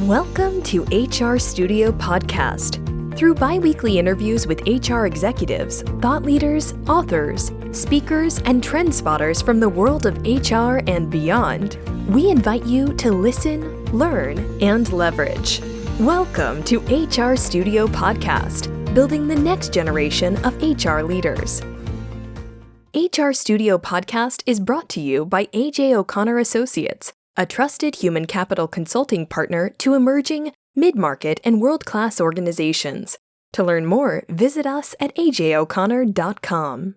Welcome to HR Studio Podcast. Through bi-weekly interviews with HR executives, thought leaders, authors, speakers, and trend spotters from the world of HR and beyond, we invite you to listen, learn, and leverage. Welcome to HR Studio Podcast, building the next generation of HR leaders. HR Studio Podcast is brought to you by A.J. O'Connor Associates, a trusted human capital consulting partner to emerging, mid-market, and world-class organizations. To learn more, visit us at ajoconnor.com.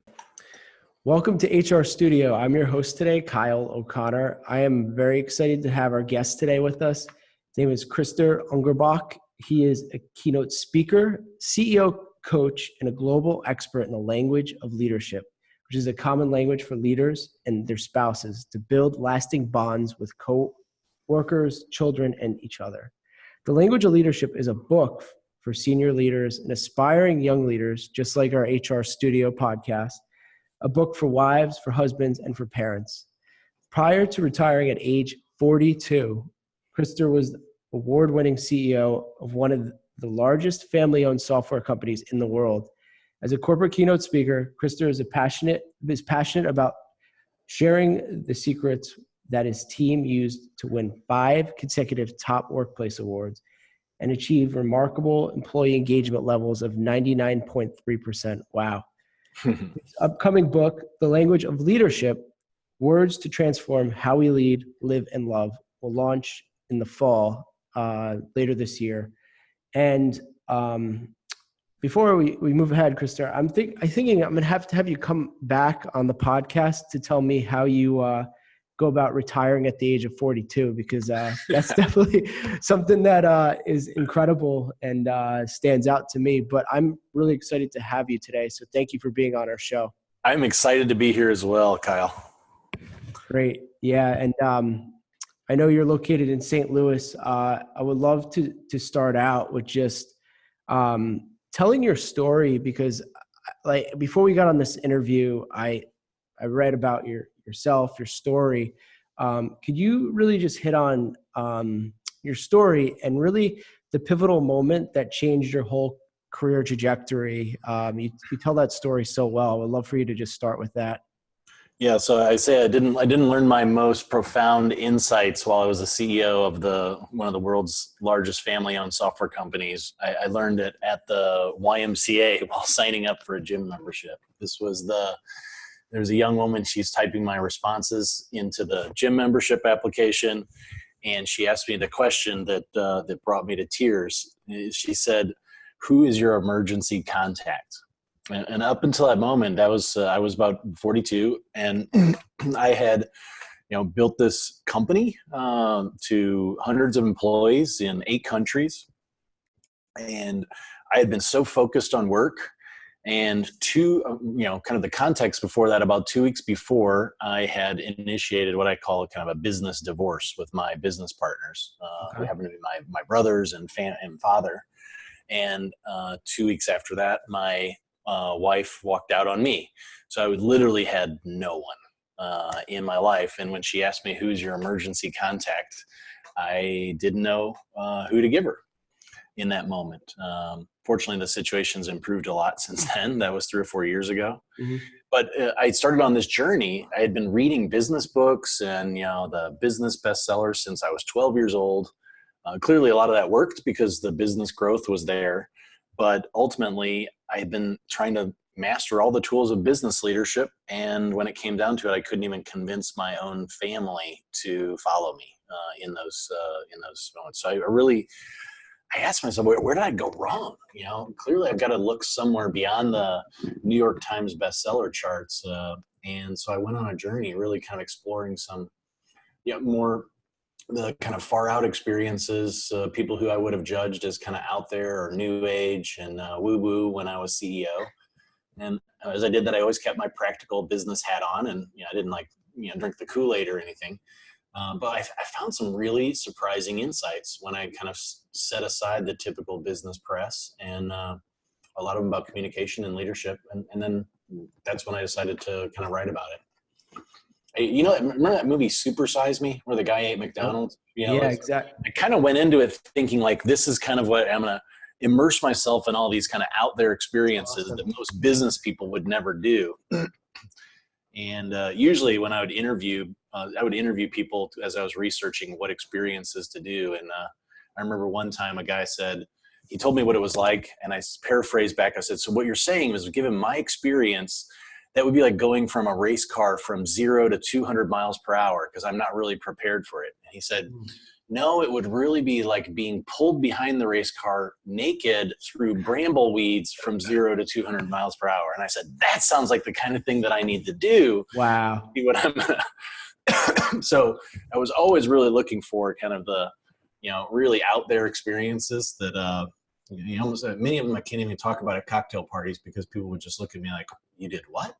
Welcome to HR Studio. I'm your host today, Kyle O'Connor. I am very excited to have our guest today with us. His name is Krister Ungerböck. He is a keynote speaker, CEO, coach, and a global expert in the language of leadership, which is a common language for leaders and their spouses to build lasting bonds with co-workers, children, and each other. The Language of Leadership is a book for senior leaders and aspiring young leaders, just like our HR Studio podcast, a book for wives, for husbands, and for parents. Prior to retiring at age 42, Krister was award-winning CEO of one of the largest family-owned software companies in the world. As a corporate keynote speaker, Krister is passionate about sharing the secrets that his team used to win 5 consecutive top workplace awards and achieve remarkable employee engagement levels of 99.3%. Wow. His upcoming book, The Language of Leadership, Words to Transform How We Lead, Live, and Love, will launch in the fall later this year. And before we move ahead, Krister, I'm thinking I'm going to have you come back on the podcast to tell me how you go about retiring at the age of 42, because that's definitely something that is incredible and stands out to me. But I'm really excited to have you today. So thank you for being on our show. I'm excited to be here as well, Kyle. Great. Yeah. And I know you're located in St. Louis. I would love to start out with just telling your story, because like before we got on this interview, I read about yourself, your story. Could you really just hit on your story and really the pivotal moment that changed your whole career trajectory? You tell that story so well. I would love for you to just start with that. Yeah, so I say I didn't learn my most profound insights while I was the CEO of one of the world's largest family-owned software companies. I learned it at the YMCA while signing up for a gym membership. There's a young woman, she's typing my responses into the gym membership application, and she asked me the question that brought me to tears. She said, "Who is your emergency contact?" And up until that moment, I was about 42, and I had, built this company to hundreds of employees in 8 countries, and I had been so focused on work. And kind of the context before that, about 2 weeks before, I had initiated what I call kind of a business divorce with my business partners, who happen to be my brothers and father. And 2 weeks after that, my wife walked out on me. So I literally had no one in my life. And when she asked me, "Who's your emergency contact?" I didn't know who to give her in that moment. Fortunately, the situation's improved a lot since then. That was 3 or 4 years ago. Mm-hmm. But I started on this journey. I had been reading business books and, the business bestsellers since I was 12 years old. Clearly, a lot of that worked because the business growth was there. But ultimately, I had been trying to master all the tools of business leadership. And when it came down to it, I couldn't even convince my own family to follow me in those moments. So I asked myself, where did I go wrong? Clearly I've got to look somewhere beyond the New York Times bestseller charts. And so I went on a journey really kind of exploring some more the kind of far out experiences, people who I would have judged as kind of out there or new age and woo woo when I was CEO. And as I did that, I always kept my practical business hat on, and I didn't drink the Kool-Aid or anything. But I found some really surprising insights when I kind of set aside the typical business press, and a lot of them about communication and leadership. And then that's when I decided to kind of write about it. You know, remember that movie Super Size Me, where the guy ate McDonald's? You know, Yeah, exactly. I kind of went into it thinking like, this is kind of what I'm going to immerse myself in, all these kind of out there experiences Awesome. that most business people would never do. And usually when I would interview people as I was researching what experiences to do. And I remember one time a guy said, he told me what it was like, and I paraphrased back. I said, so what you're saying is, given my experience, that would be like going from a race car from 0 to 200 miles per hour, because I'm not really prepared for it. And he said, no, it would really be like being pulled behind the race car naked through bramble weeds from 0 to 200 miles per hour. And I said, that sounds like the kind of thing that I need to do. Wow. See what I'm gonna. So I was always really looking for kind of the, you know, really out there experiences that, you know, many of them I can't even talk about at cocktail parties, because people would just look at me like, you did what?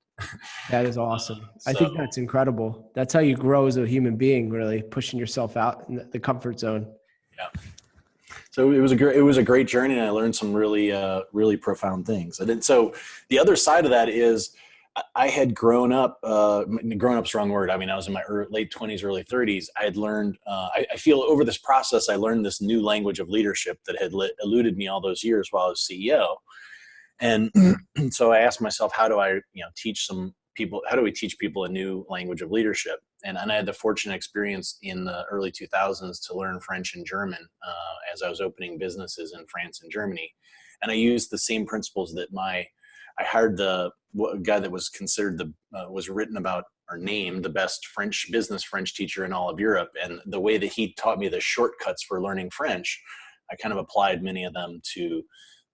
That is awesome. I think that's incredible. That's how you grow as a human being, really pushing yourself out in the comfort zone. Yeah. So it was a great journey, and I learned some really, really profound things. And then, so the other side of that is, I had grown up, grown up's the wrong word. I mean, I was in my late 20s, early 30s. I had learned, I feel over this process, I learned this new language of leadership that had eluded me all those years while I was CEO. And so I asked myself, how do I, you know, teach some people, how do we teach people a new language of leadership? And I had the fortunate experience in the early 2000s to learn French and German as I was opening businesses in France and Germany. And I used the same principles that I hired the guy that was considered was written about or named the best business French teacher in all of Europe. And the way that he taught me the shortcuts for learning French, I kind of applied many of them to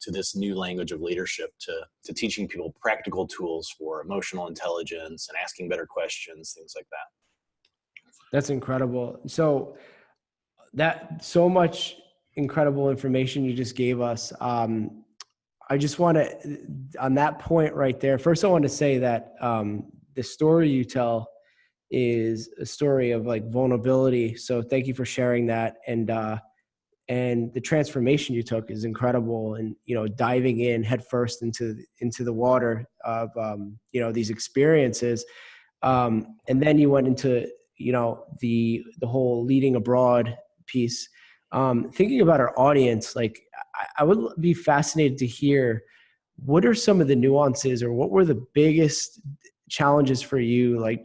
this new language of leadership, to teaching people practical tools for emotional intelligence and asking better questions, things like that. That's incredible. So so much incredible information you just gave us. I just want to, on that point right there, first I want to say that the story you tell is a story of like vulnerability. So thank you for sharing that. And the transformation you took is incredible. And, you know, diving in headfirst into the water of, you know, these experiences. And then you went into, you know, the whole leading abroad piece. Thinking about our audience, like I would be fascinated to hear, what are some of the nuances, or what were the biggest challenges for you, like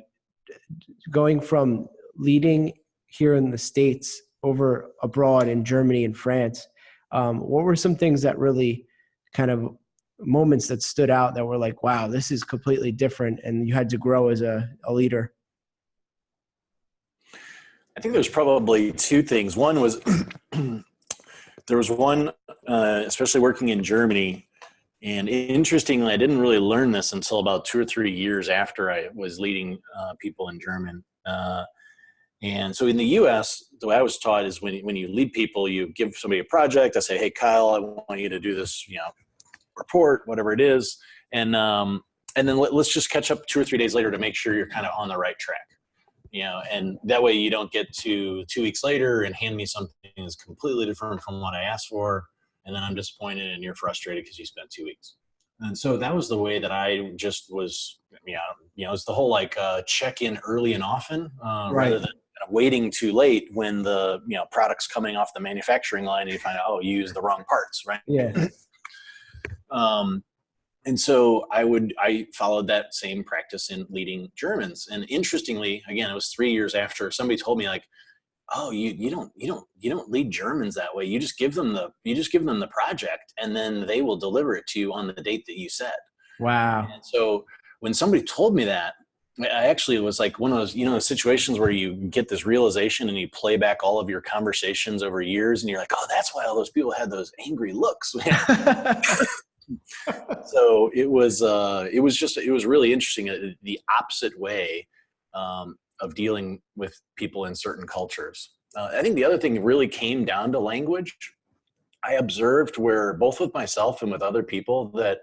going from leading here in the States over abroad in Germany and France? What were some things that really kind of moments that stood out that were like, wow, this is completely different, and you had to grow as a leader? I think there's probably two things. One was there was one, especially working in Germany, and interestingly, I didn't really learn this until about 2 or 3 years after I was leading people in German. And so in the U.S., the way I was taught is when you lead people, you give somebody a project. I say, hey, Kyle, I want you to do this, you know, report, whatever it is. And then let's just catch up 2 or 3 days later to make sure you're kind of on the right track. You know, and that way you don't get to 2 weeks later and hand me something that's completely different from what I asked for. And then I'm disappointed and you're frustrated because you spent 2 weeks. And so that was the way that I just was, you know, it's the whole like check in early and often rather than waiting too late when the, you know, product's coming off the manufacturing line and you find out, oh, you used the wrong parts, right? Yeah. And so I followed that same practice in leading Germans. And interestingly, again, it was 3 years after somebody told me like, oh, you don't lead Germans that way. You just give them the project and then they will deliver it to you on the date that you set. Wow. And so when somebody told me that, I actually was like one of those, you know, situations where you get this realization and you play back all of your conversations over years and you're like, oh, that's why all those people had those angry looks. So it was really interesting, the opposite way of dealing with people in certain cultures. I think the other thing really came down to language. I observed where both with myself and with other people that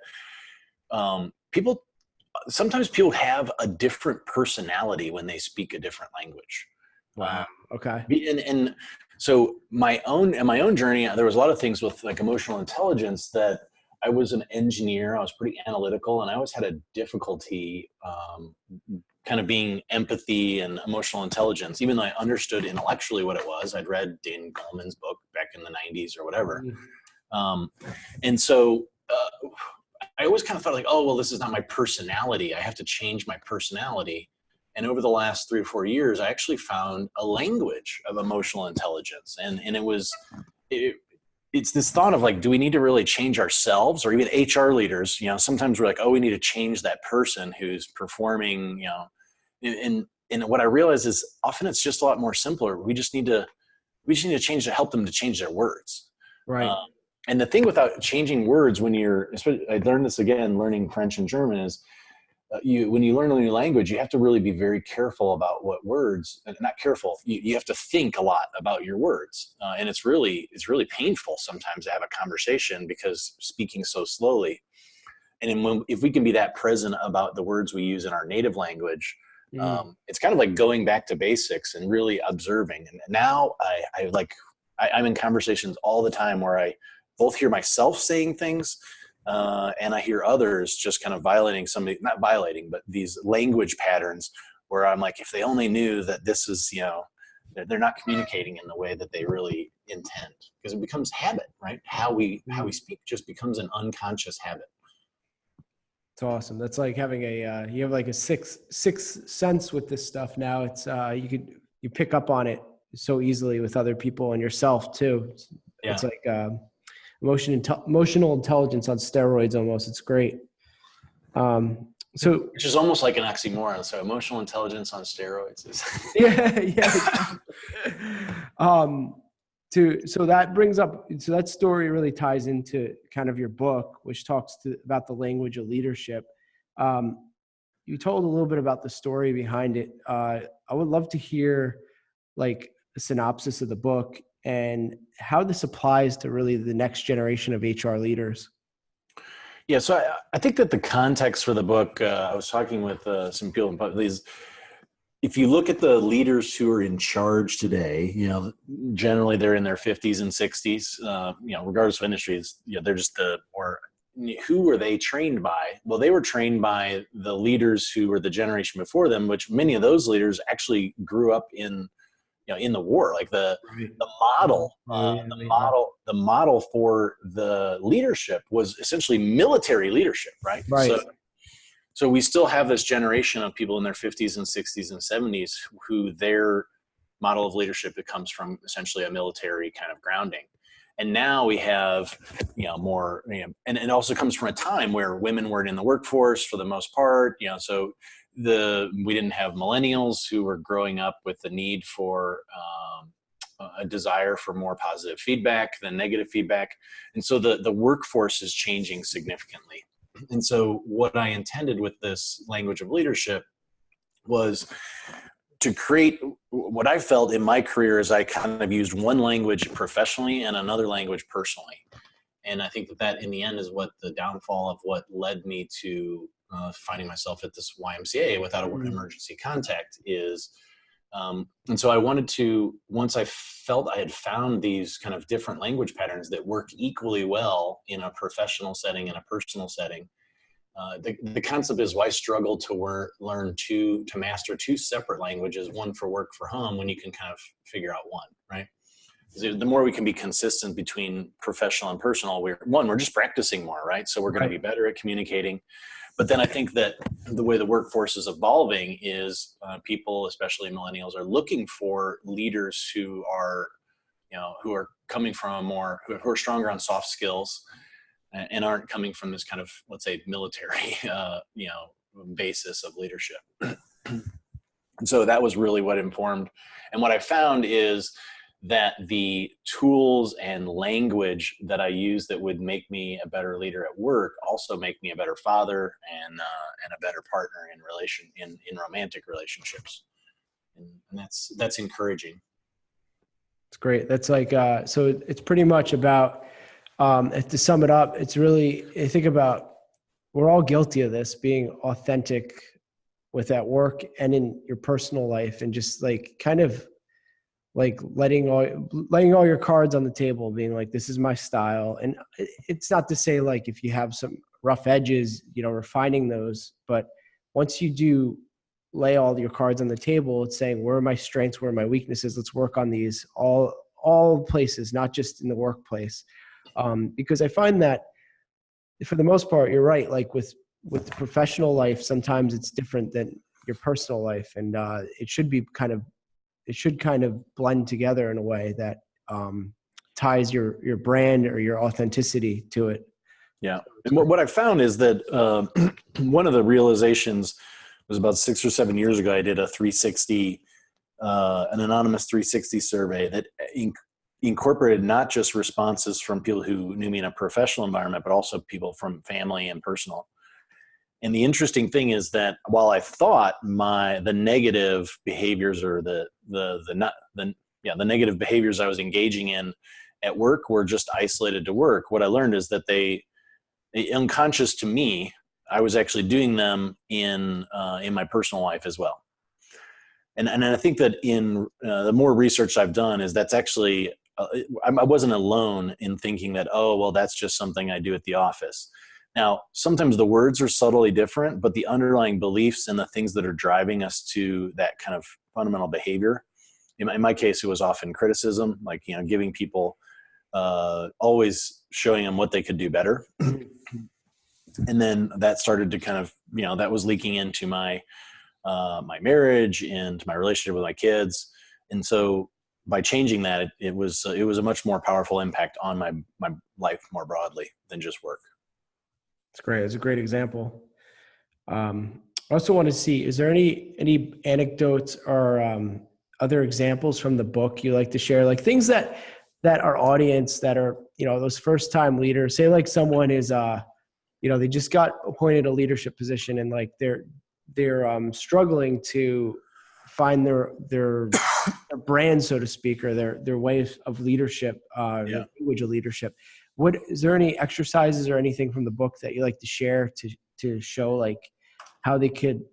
sometimes people have a different personality when they speak a different language. Wow. Okay. And so my own journey, there was a lot of things with like emotional intelligence that I was an engineer. I was pretty analytical, and I always had a difficulty kind of being empathy and emotional intelligence, even though I understood intellectually what it was. I'd read Dan Goleman's book back in the 90s or whatever. And so I always kind of thought like, oh, well, this is not my personality. I have to change my personality. And over the last 3 or 4 years, I actually found a language of emotional intelligence. And it's this thought of like, do we need to really change ourselves? Or even HR leaders, sometimes we're like, oh, we need to change that person who's performing, and what I realize is often it's just a lot more simpler. We just need to change to help them to change their words. Right. And the thing without changing words, I learned this again, learning French and German, is when you learn a new language, you have to really be very careful about what words, not careful, you have to think a lot about your words. And it's really painful sometimes to have a conversation because speaking so slowly. And if we can be that present about the words we use in our native language, it's kind of like going back to basics and really observing. And now I'm in conversations all the time where I both hear myself saying things, and I hear others just kind of not violating, but these language patterns where I'm like, if they only knew that this is, they're not communicating in the way that they really intend, because it becomes habit, right? How we speak just becomes an unconscious habit. It's awesome. That's like having you have like a sixth sense with this stuff now. It's you pick up on it so easily with other people and yourself too. Yeah. It's like emotional intelligence on steroids almost. It's great. Which is almost like an oxymoron. So emotional intelligence on steroids is yeah. So that story really ties into kind of your book, which talks about the language of leadership. You told a little bit about the story behind it. I would love to hear like a synopsis of the book and how this applies to really the next generation of HR leaders. Yeah, so I think that the context for the book, I was talking with some people, if you look at the leaders who are in charge today, generally they're in their 50s and 60s, regardless of industries, they're just who were they trained by? Well, they were trained by the leaders who were the generation before them, which many of those leaders actually grew up in the war, like the model for the leadership was essentially military leadership, right? Right. So we still have this generation of people in their 50s and 60s and 70s who their model of leadership, it comes from essentially a military kind of grounding. And now we have, more, and it also comes from a time where women weren't in the workforce for the most part, so we didn't have millennials who were growing up with the need for a desire for more positive feedback than negative feedback. And so the workforce is changing significantly. And so what I intended with this language of leadership was to create what I felt in my career is I kind of used one language professionally and another language personally. And I think that in the end is what the downfall of what led me to finding myself at this YMCA without an emergency contact is. And so I wanted to, once I felt I had found these kind of different language patterns that work equally well in a professional setting and a personal setting, the concept is why struggle to master two separate languages, one for work, for home, when you can kind of figure out one, right? The more we can be consistent between professional and personal, we're just practicing more, right? So we're going to be better at communicating. But then I think that the way the workforce is evolving is people, especially millennials, are looking for leaders who are coming from who are stronger on soft skills and aren't coming from this kind of, let's say, military, basis of leadership. And so that was really what informed. And what I found is that the tools and language that I use that would make me a better leader at work also make me a better father and a better partner in romantic relationships. And that's encouraging. It's great. That's like, so it's pretty much about, to sum it up, it's really, I think about, we're all guilty of this, being authentic with at work and in your personal life, and just like kind of like laying all your cards on the table, being like, this is my style. And it's not to say like, if you have some rough edges, refining those, but once you do lay all your cards on the table. It's saying, where are my strengths? Where are my weaknesses? Let's work on these all places, not just in the workplace. Because I find that for the most part, you're right. Like with the professional life, sometimes it's different than your personal life. And it should kind of blend together in a way that ties your brand or your authenticity to it. Yeah. And what I found is that one of the realizations was about 6 or 7 years ago. I did a 360, an anonymous 360 survey that incorporated not just responses from people who knew me in a professional environment, but also people from family and personal. And the interesting thing is that while I thought the negative behaviors or the negative behaviors I was engaging in at work were just isolated to work, what I learned is that they unconscious to me, I was actually doing them in my personal life as well. And I think that in the more research I've done is that's actually, I wasn't alone in thinking that, oh, well, that's just something I do at the office. Now, sometimes the words are subtly different, but the underlying beliefs and the things that are driving us to that kind of fundamental behavior, in my case, it was often criticism, like, giving people, always showing them what they could do better. And then that started to kind of, that was leaking into my marriage and my relationship with my kids. And so by changing that, it was a much more powerful impact on my life more broadly than just work. It's great. It's a great example. I also want to see, is there any anecdotes or other examples from the book you like to share? Like things that our audience that are, those first time leaders, say like someone is, they just got appointed a leadership position and like they're struggling to find their brand, so to speak, or their way of leadership, their language of leadership. Is there any exercises or anything from the book that you like to share to show like how they could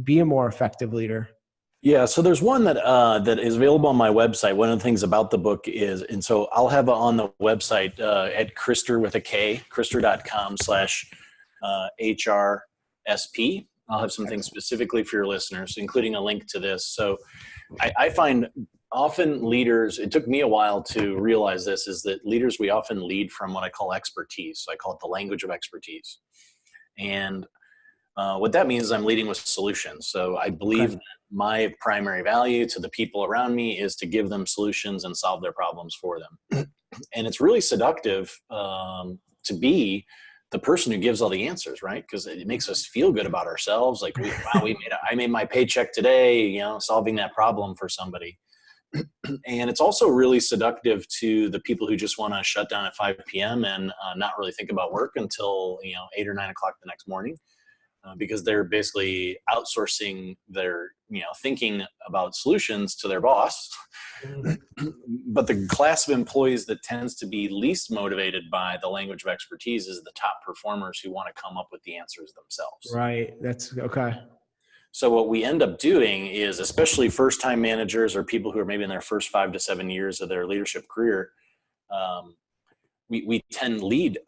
be a more effective leader? Yeah. So there's one that is available on my website. One of the things about the book is, and so I'll have it on the website at Krister with a K, krister.com/HRSP. I'll have some things specifically for your listeners, including a link to this. So I find often leaders, it took me a while to realize this, is that leaders, we often lead from what I call expertise. So I call it the language of expertise. And what that means is I'm leading with solutions. So I believe that my primary value to the people around me is to give them solutions and solve their problems for them. And it's really seductive to be the person who gives all the answers, right? Because it makes us feel good about ourselves. Like, I made my paycheck today, solving that problem for somebody. And it's also really seductive to the people who just want to shut down at 5 p.m. and not really think about work until 8 or 9 o'clock the next morning, because they're basically outsourcing their thinking about solutions to their boss. But the class of employees that tends to be least motivated by the language of expertise is the top performers who want to come up with the answers themselves. Right. That's okay. So what we end up doing is, especially first-time managers or people who are maybe in their first 5 to 7 years of their leadership career, we tend to lead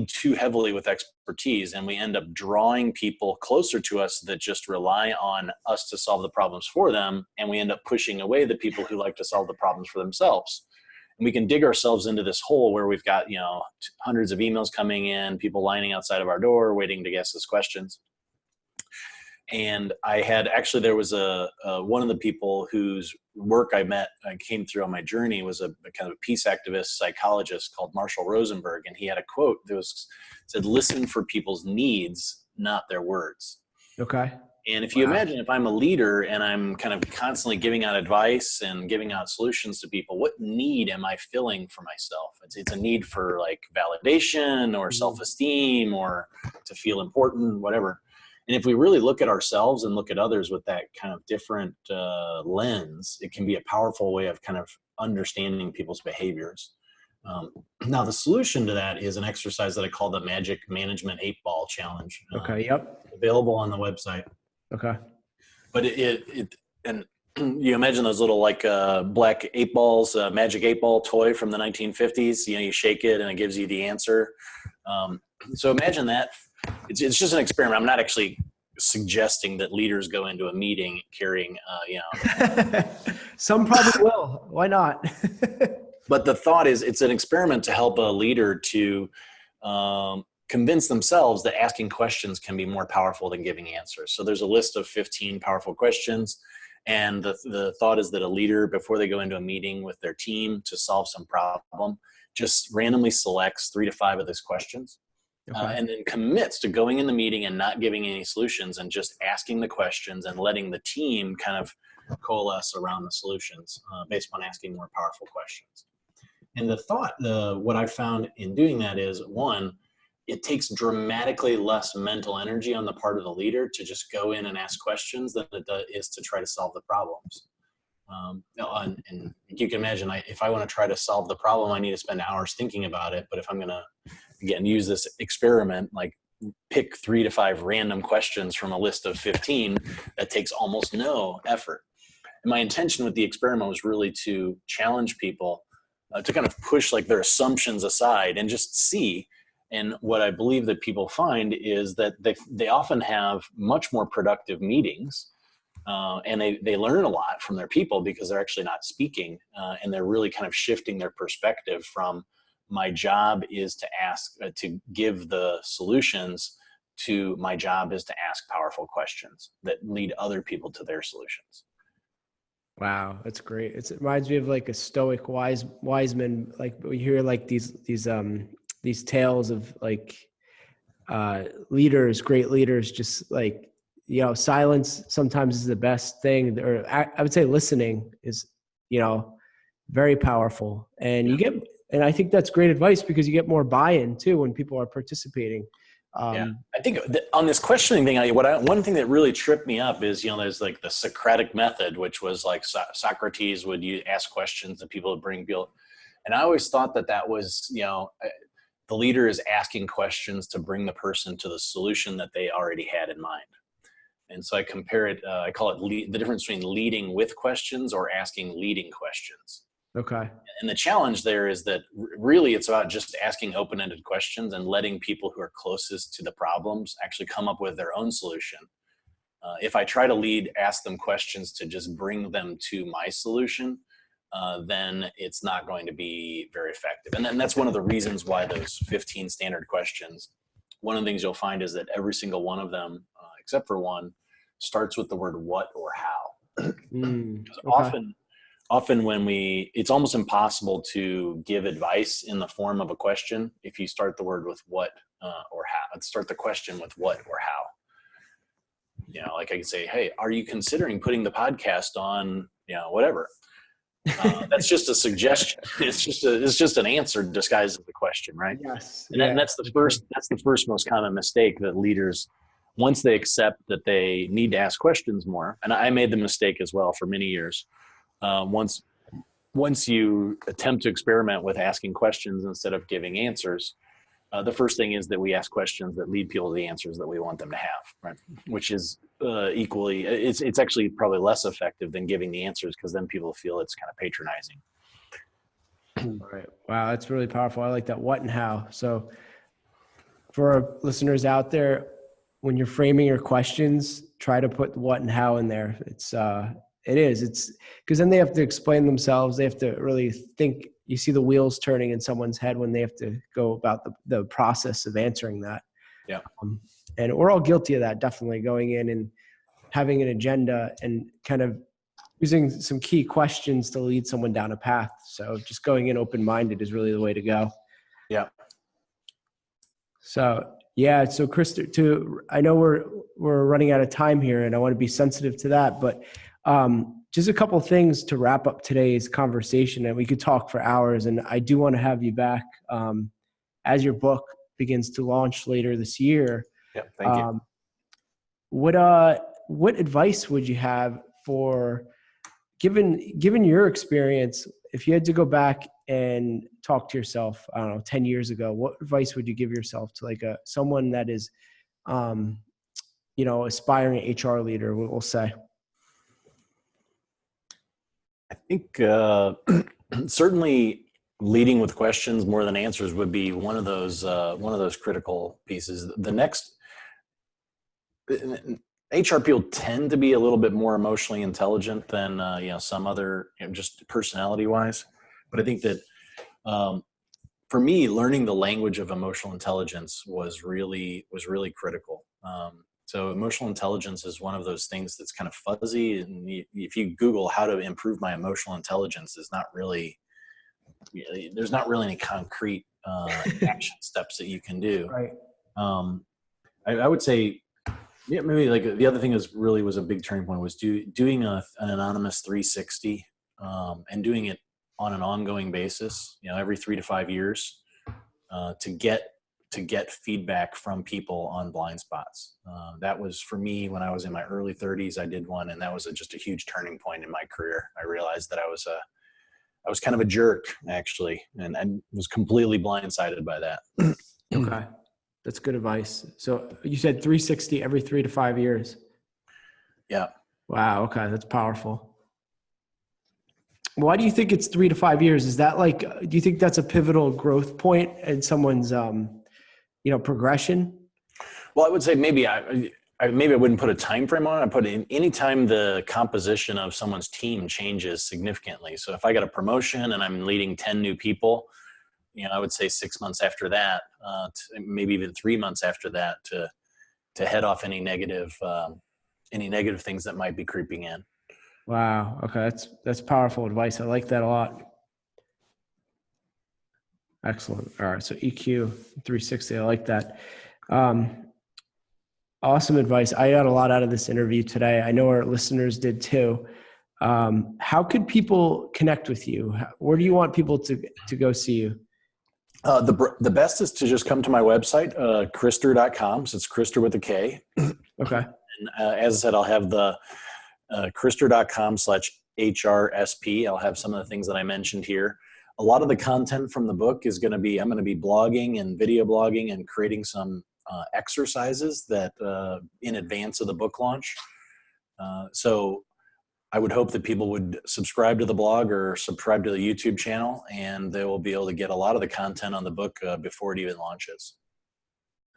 too heavily with expertise, and we end up drawing people closer to us that just rely on us to solve the problems for them, and we end up pushing away the people who like to solve the problems for themselves. And we can dig ourselves into this hole where we've got hundreds of emails coming in, people lining outside of our door waiting to ask us questions. And there was one of the people whose work I came through on my journey was a kind of a peace activist psychologist called Marshall Rosenberg. And he had a quote that said, "Listen for people's needs, not their words." Okay. And if you imagine, if I'm a leader and I'm kind of constantly giving out advice and giving out solutions to people, what need am I filling for myself? It's a need for like validation or self-esteem or to feel important, whatever. And if we really look at ourselves and look at others with that kind of different lens, it can be a powerful way of kind of understanding people's behaviors. Now, the solution to that is an exercise that I call the Magic Management 8-Ball Challenge. Okay, yep. Available on the website. Okay. But and you imagine those little like black 8 balls, magic 8-ball toy from the 1950s. You shake it and it gives you the answer. So imagine that. It's just an experiment. I'm not actually suggesting that leaders go into a meeting carrying, Some probably will. Why not? but the thought is it's an experiment to help a leader to convince themselves that asking questions can be more powerful than giving answers. So there's a list of 15 powerful questions. And the thought is that a leader, before they go into a meeting with their team to solve some problem, just randomly selects 3 to 5 of those questions. Okay. And then commits to going in the meeting and not giving any solutions and just asking the questions and letting the team kind of coalesce around the solutions based on asking more powerful questions. And the thought, what I found in doing that is, one, it takes dramatically less mental energy on the part of the leader to just go in and ask questions than it is to try to solve the problems. And you can imagine, if I want to try to solve the problem, I need to spend hours thinking about it. But if I'm going to, again, use this experiment, like pick 3 to 5 random questions from a list of 15, that takes almost no effort. And my intention with the experiment was really to challenge people to kind of push like their assumptions aside and just see. And what I believe that people find is that they often have much more productive meetings. And they learn a lot from their people because they're actually not speaking, and they're really kind of shifting their perspective from my job is to ask, to give the solutions, to my job is to ask powerful questions that lead other people to their solutions. Wow, that's great. It reminds me of like a stoic wise man. Like we hear like these tales of like leaders, great leaders, just like, silence sometimes is the best thing, or I would say listening is, very powerful. And and I think that's great advice because you get more buy-in too when people are participating. I think on this questioning thing, one thing that really tripped me up is, there's like the Socratic method, which was like Socrates would ask questions that people would bring people. And I always thought that was, the leader is asking questions to bring the person to the solution that they already had in mind. And so I compare it, I call it the difference between leading with questions or asking leading questions. Okay. And the challenge there is that really it's about just asking open-ended questions and letting people who are closest to the problems actually come up with their own solution. If I try to ask them questions to just bring them to my solution, then it's not going to be very effective. And then that's one of the reasons why those 15 standard questions, one of the things you'll find is that every single one of them, except for one, starts with the word what or how. Okay. Often when it's almost impossible to give advice in the form of a question if you start the word with what or how. Start the question with what or how. Like I could say, hey, are you considering putting the podcast on, whatever. That's just a suggestion. It's just an answer disguised as a question, right? Yes. And that's the first most common mistake that leaders, once they accept that they need to ask questions more, and I made the mistake as well for many years. Once you attempt to experiment with asking questions instead of giving answers, the first thing is that we ask questions that lead people to the answers that we want them to have, right? Which is equally, it's actually probably less effective than giving the answers because then people feel it's kind of patronizing. All right. Wow, that's really powerful. I like that what and how. So for our listeners out there, when you're framing your questions, try to put what and how in there. It's because then they have to explain themselves. They have to really think. You see the wheels turning in someone's head when they have to go about the process of answering that. Yeah. And we're all guilty of that, definitely going in and having an agenda and kind of using some key questions to lead someone down a path. So just going in open-minded is really the way to go. Yeah. So Krister, I know we're running out of time here and I want to be sensitive to that, but just a couple of things to wrap up today's conversation, and we could talk for hours. And I do want to have you back as your book begins to launch later this year. Yeah, thank you. What advice would you have for, given your experience, if you had to go back and talk to yourself, I don't know, 10 years ago, what advice would you give yourself to like someone that is, aspiring HR leader, we'll say? I think certainly leading with questions more than answers would be one of those critical pieces. The next, HR people tend to be a little bit more emotionally intelligent than some other, just personality wise. But I think that for me, learning the language of emotional intelligence was really critical. So emotional intelligence is one of those things that's kind of fuzzy, and if you Google how to improve my emotional intelligence, there's not really any concrete action steps that you can do. Right. I would say, maybe like the other thing was a big turning point was doing an anonymous 360 and doing it on an ongoing basis, every 3 to 5 years, to get feedback from people on blind spots. That was for me when I was in my early 30s. I did one, and that was just a huge turning point in my career. I realized that I was kind of a jerk, actually, and I was completely blindsided by that. Okay. That's good advice. So you said 360 every 3 to 5 years. Yeah. Wow. Okay. That's powerful. Why do you think it's 3 to 5 years? Is that do you think that's a pivotal growth point in someone's, progression? Well, I would say maybe I wouldn't put a time frame on it. I put in any time the composition of someone's team changes significantly. So if I got a promotion and I'm leading 10 new people, I would say 6 months after that, maybe even 3 months after that, to head off any negative things that might be creeping in. Wow. Okay. That's powerful advice. I like that a lot. Excellent. All right. So EQ 360. I like that. Awesome advice. I got a lot out of this interview today. I know our listeners did too. How could people connect with you? Where do you want people to go see you? The best is to just come to my website, krister.com. So it's Krister with a K. Okay. And as I said, I'll have the krister.com/HRSP. I'll have some of the things that I mentioned here. A lot of the content from the book is I'm going to be blogging and video blogging and creating some exercises that in advance of the book launch. So I would hope that people would subscribe to the blog or subscribe to the YouTube channel, and they will be able to get a lot of the content on the book before it even launches.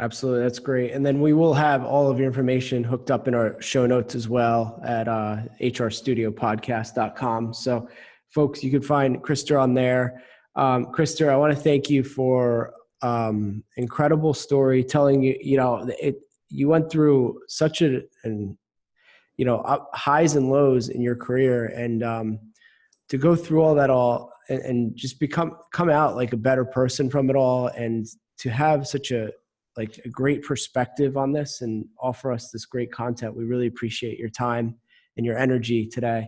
Absolutely. That's great. And then we will have all of your information hooked up in our show notes as well at hrstudiopodcast.com. So folks, you can find Krister on there. Krister, I want to thank you for incredible story telling you went through such highs and lows in your career, and to go through all that and just come out like a better person from it all, and to have such a great perspective on this and offer us this great content. We really appreciate your time and your energy today.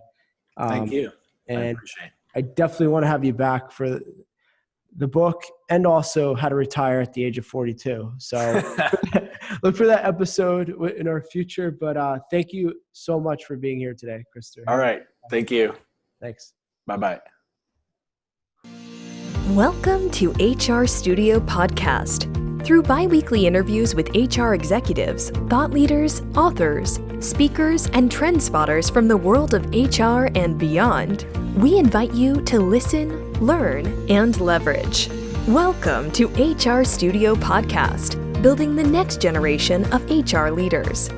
Thank you. And I appreciate it. I definitely want to have you back for the book and also how to retire at the age of 42. So look for that episode in our future. But thank you so much for being here today, Krister. All right. Thank you. Thanks. Bye-bye. Welcome to HR Studio Podcast. Through bi-weekly interviews with HR executives, thought leaders, authors, speakers, and trend spotters from the world of HR and beyond, we invite you to listen, learn, and leverage. Welcome to HR Studio Podcast, building the next generation of HR leaders.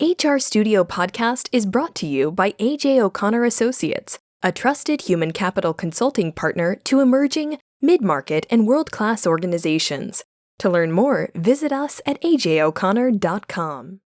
HR Studio Podcast is brought to you by A.J. O'Connor Associates, a trusted human capital consulting partner to emerging, mid-market, and world-class organizations. To learn more, visit us at ajoconnor.com.